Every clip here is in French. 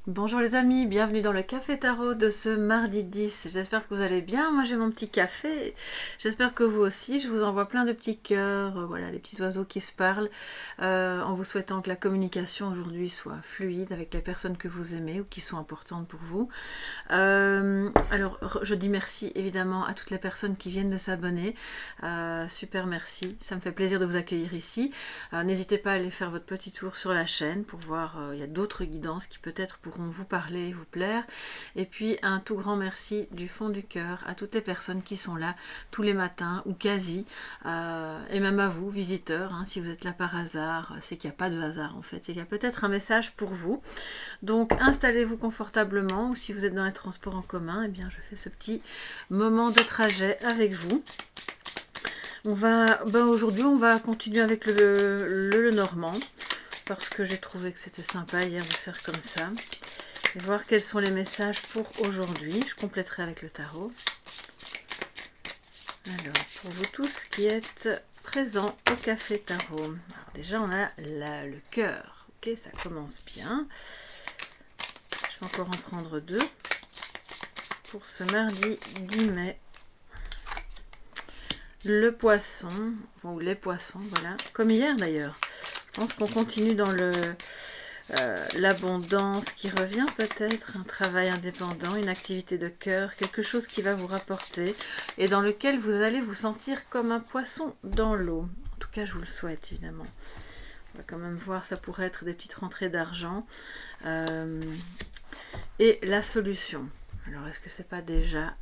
Bonjour les amis, bienvenue dans le Café Tarot de ce mardi 10. J'espère que vous allez bien, moi j'ai mon petit café, j'espère que vous aussi. Je vous envoie plein de petits cœurs, voilà, les petits oiseaux qui se parlent, en vous souhaitant que la communication aujourd'hui soit fluide avec les personnes que vous aimez ou qui sont importantes pour vous. Alors je dis merci évidemment à toutes les personnes qui viennent de s'abonner, super merci, ça me fait plaisir de vous accueillir ici. N'hésitez pas à aller faire votre petit tour sur la chaîne pour voir, il y a d'autres guidances qui peut-être pourront vous parler, vous plaire. Et puis un tout grand merci du fond du cœur à toutes les personnes qui sont là tous les matins ou quasi, et même à vous visiteurs, hein, si vous êtes là par hasard, c'est qu'il n'y a pas de hasard en fait, c'est qu'il y a peut-être un message pour vous. Donc installez-vous confortablement, ou si vous êtes dans les transports en commun, eh bien je fais ce petit moment de trajet avec vous. Aujourd'hui on va continuer avec le Normand, parce que j'ai trouvé que c'était sympa hier de faire comme ça. Et voir quels sont les messages pour aujourd'hui. Je compléterai avec le tarot. Alors, pour vous tous qui êtes présents au Café Tarot. Alors déjà, on a le cœur. Ok, ça commence bien. Je vais encore en prendre deux. Pour ce mardi 10 mai. Le poisson, ou les poissons, voilà. Comme hier d'ailleurs. Je pense qu'on continue dans l'abondance qui revient peut-être, un travail indépendant, une activité de cœur, quelque chose qui va vous rapporter et dans lequel vous allez vous sentir comme un poisson dans l'eau. En tout cas, je vous le souhaite évidemment. On va quand même voir, ça pourrait être des petites rentrées d'argent. Et la solution. Alors, est-ce que c'est pas déjà...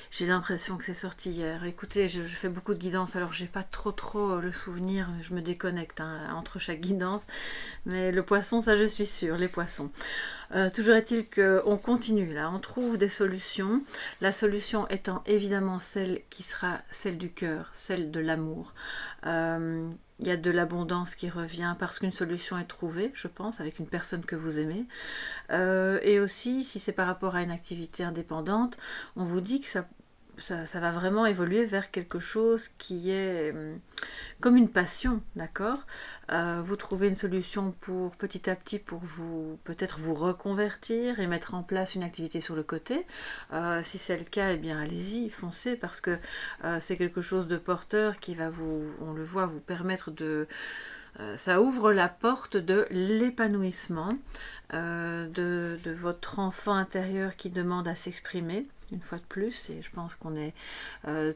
J'ai l'impression que c'est sorti hier. Écoutez, je fais beaucoup de guidance, alors j'ai pas trop le souvenir, je me déconnecte entre chaque guidance. Mais le poisson, ça je suis sûre, les poissons. Toujours est-il qu'on continue là, on trouve des solutions. La solution étant évidemment celle qui sera celle du cœur, celle de l'amour. Il y a de l'abondance qui revient parce qu'une solution est trouvée, je pense, avec une personne que vous aimez. Et aussi, si c'est par rapport à une activité indépendante, on vous dit que ça va vraiment évoluer vers quelque chose qui est comme une passion, d'accord. Vous trouvez une solution pour petit à petit pour vous peut-être vous reconvertir et mettre en place une activité sur le côté. Si c'est le cas, eh bien allez-y, foncez, parce que c'est quelque chose de porteur qui va vous, on le voit, vous permettre de... ça ouvre la porte de l'épanouissement, de votre enfant intérieur qui demande à s'exprimer, une fois de plus, et je pense qu'on est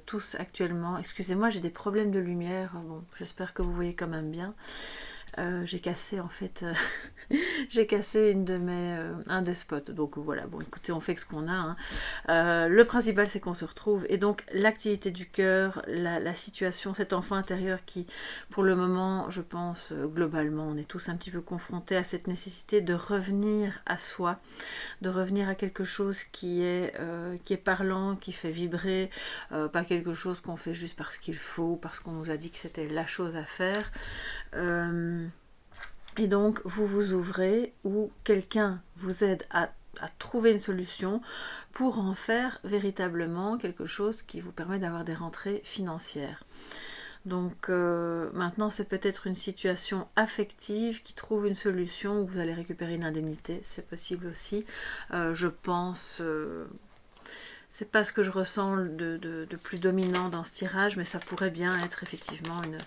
tous actuellement... Excusez-moi, j'ai des problèmes de lumière, bon, j'espère que vous voyez quand même bien. J'ai cassé en fait j'ai cassé un des spots, donc voilà, bon écoutez, on fait ce qu'on a, hein. Le principal c'est qu'on se retrouve, et donc l'activité du cœur, la situation, cet enfant intérieur qui pour le moment, je pense, globalement on est tous un petit peu confrontés à cette nécessité de revenir à soi, de revenir à quelque chose qui est parlant, qui fait vibrer, pas quelque chose qu'on fait juste parce qu'il faut, parce qu'on nous a dit que c'était la chose à faire. Et donc vous vous ouvrez, ou quelqu'un vous aide à trouver une solution pour en faire véritablement quelque chose qui vous permet d'avoir des rentrées financières. Donc maintenant c'est peut-être une situation affective qui trouve une solution où vous allez récupérer une indemnité, c'est possible aussi. Je pense... c'est pas ce que je ressens de plus dominant dans ce tirage, mais ça pourrait bien être effectivement une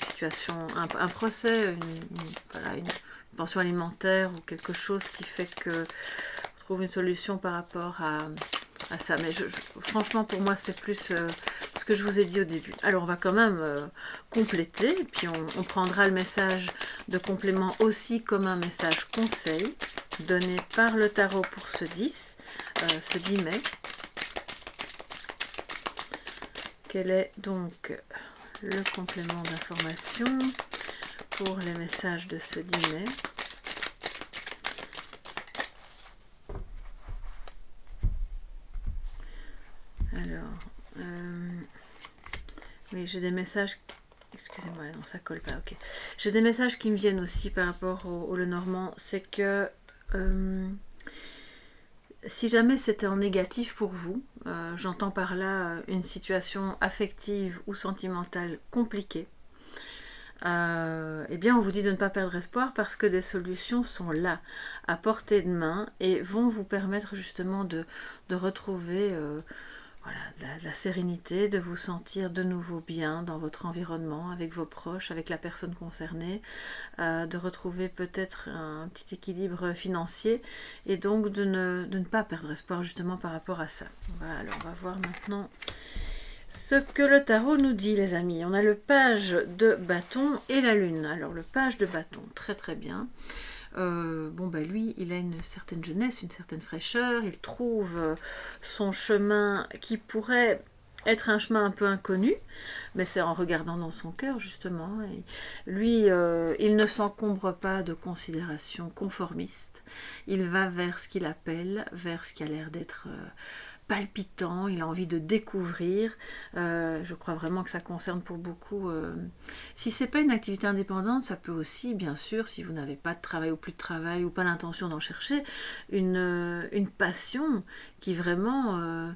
situation, un procès, voilà, une pension alimentaire ou quelque chose qui fait que on trouve une solution par rapport à ça. Mais franchement, pour moi, c'est plus ce que je vous ai dit au début. Alors, on va quand même compléter, et puis on prendra le message de complément aussi comme un message conseil donné par le tarot pour ce 10 mai. Quel est donc le complément d'information pour les messages de ce 10 mai? Alors, oui, j'ai des messages... Excusez-moi, non, ça colle pas, ok. J'ai des messages qui me viennent aussi par rapport au Lenormand, c'est que... si jamais c'était en négatif pour vous, j'entends par là une situation affective ou sentimentale compliquée, eh bien on vous dit de ne pas perdre espoir parce que des solutions sont là, à portée de main, et vont vous permettre justement de retrouver voilà, de la sérénité, de vous sentir de nouveau bien dans votre environnement, avec vos proches, avec la personne concernée, de retrouver peut-être un petit équilibre financier, et donc de ne pas perdre espoir justement par rapport à ça. Voilà, alors on va voir maintenant ce que le tarot nous dit, les amis. On a le page de bâton et la lune. Alors le page de bâton, très très bien. Bon ben lui, il a une certaine jeunesse, une certaine fraîcheur, il trouve son chemin qui pourrait être un chemin un peu inconnu, mais c'est en regardant dans son cœur justement. Et lui, il ne s'encombre pas de considérations conformistes, il va vers ce qu'il appelle, vers ce qui a l'air d'être palpitant, il a envie de découvrir. Je crois vraiment que ça concerne pour beaucoup. Si c'est pas une activité indépendante, ça peut aussi, bien sûr, si vous n'avez pas de travail ou plus de travail ou pas l'intention d'en chercher, une passion qui vraiment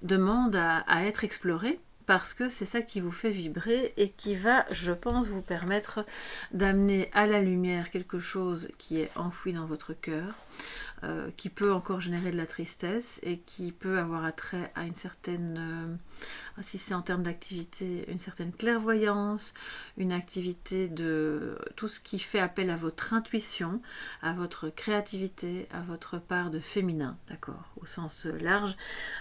demande à être explorée, parce que c'est ça qui vous fait vibrer et qui va, je pense, vous permettre d'amener à la lumière quelque chose qui est enfoui dans votre cœur, qui peut encore générer de la tristesse et qui peut avoir attrait à une certaine, si c'est en termes d'activité, une certaine clairvoyance, une activité de tout ce qui fait appel à votre intuition, à votre créativité, à votre part de féminin, d'accord, au sens large.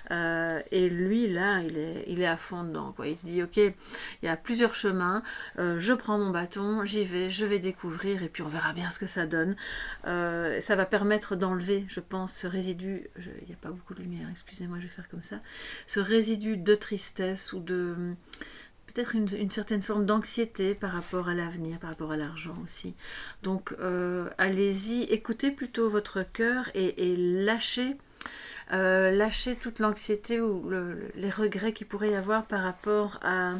Et lui, là, il est à fond dedans, quoi. Il se dit, ok, il y a plusieurs chemins, je prends mon bâton, j'y vais, je vais découvrir, et puis on verra bien ce que ça donne. Ça va permettre d'enlever, je pense, ce résidu, il n'y a pas beaucoup de lumière, excusez-moi, je vais faire comme ça, ce résidu de tristesse ou de peut-être une certaine forme d'anxiété par rapport à l'avenir, par rapport à l'argent aussi. Donc allez-y, écoutez plutôt votre cœur et lâchez toute l'anxiété ou les regrets qu'il pourrait y avoir par rapport à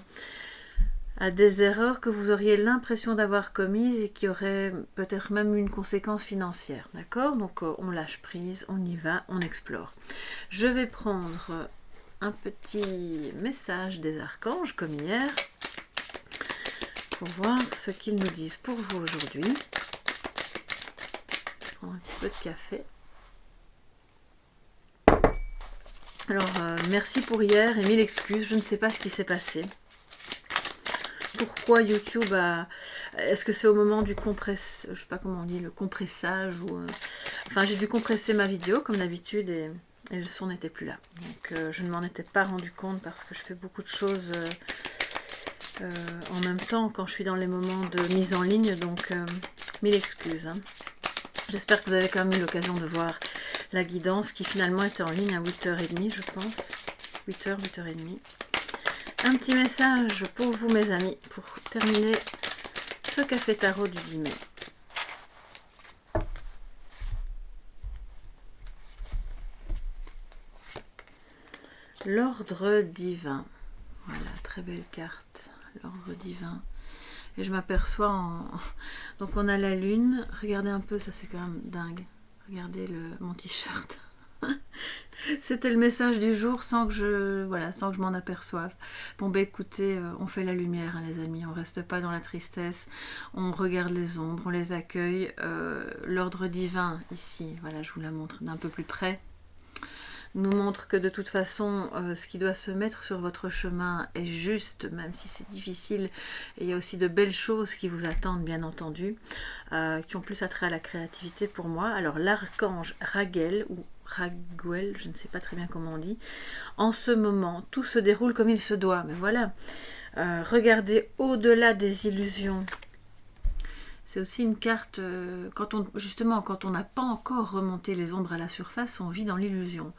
des erreurs que vous auriez l'impression d'avoir commises et qui auraient peut-être même une conséquence financière. D'accord? Donc on lâche prise, on y va, on explore. Je vais prendre un petit message des archanges comme hier pour voir ce qu'ils nous disent pour vous aujourd'hui. Je prends un petit peu de café. Alors merci pour hier et mille excuses, je ne sais pas ce qui s'est passé. Pourquoi YouTube a... Est-ce que c'est au moment du je sais pas comment on dit, le compressage ou... Enfin, j'ai dû compresser ma vidéo comme d'habitude et le son n'était plus là. Donc je ne m'en étais pas rendu compte parce que je fais beaucoup de choses en même temps quand je suis dans les moments de mise en ligne. Donc mille excuses. Hein. J'espère que vous avez quand même eu l'occasion de voir la guidance qui finalement était en ligne à 8h30, je pense. 8h, 8h30. Un petit message pour vous, mes amis, pour terminer ce café tarot du 10 mai. L'ordre divin. Voilà, très belle carte. L'ordre divin. Et je m'aperçois en... Donc on a la lune. Regardez un peu, ça c'est quand même dingue. Regardez mon t-shirt. C'était le message du jour sans que je m'en aperçoive. Bon ben écoutez, on fait la lumière, hein, les amis, on reste pas dans la tristesse, on regarde les ombres, on les accueille. L'ordre divin ici, voilà, je vous la montre d'un peu plus près, nous montre que de toute façon, ce qui doit se mettre sur votre chemin est juste, même si c'est difficile. Et il y a aussi de belles choses qui vous attendent, bien entendu, qui ont plus attrait à la créativité pour moi. Alors l'archange Raguel, ou Raguel, je ne sais pas très bien comment on dit, en ce moment, tout se déroule comme il se doit. Mais voilà, regardez au-delà des illusions. C'est aussi une carte, quand on n'a pas encore remonté les ombres à la surface, on vit dans l'illusion.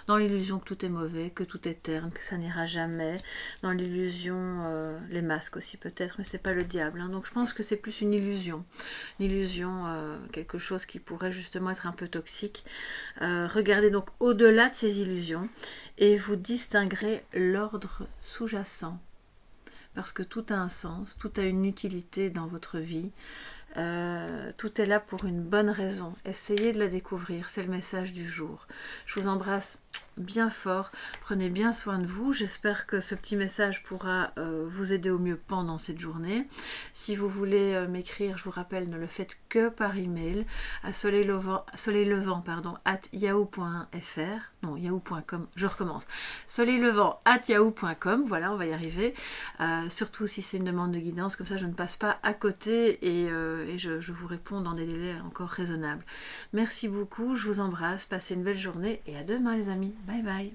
Dans l'illusion que tout est mauvais, que tout est terne, que ça n'ira jamais. Dans l'illusion, les masques aussi peut-être, mais c'est pas le diable. Hein. Donc je pense que c'est plus une illusion. Une illusion, quelque chose qui pourrait justement être un peu toxique. Regardez donc au-delà de ces illusions et vous distinguerez l'ordre sous-jacent. Parce que tout a un sens, tout a une utilité dans votre vie. Tout est là pour une bonne raison. Essayez de la découvrir, c'est le message du jour. Je vous embrasse bien fort. Prenez bien soin de vous. J'espère que ce petit message pourra vous aider au mieux pendant cette journée. Si vous voulez m'écrire, je vous rappelle, ne le faites que par email à soleillevent@yahoo.fr. Non, yahoo.com. Je recommence. soleillevent@yahoo.com. Voilà, on va y arriver. Surtout si c'est une demande de guidance, comme ça je ne passe pas à côté et je vous réponds dans des délais encore raisonnables. Merci beaucoup, je vous embrasse, passez une belle journée et à demain les amis. Bye bye.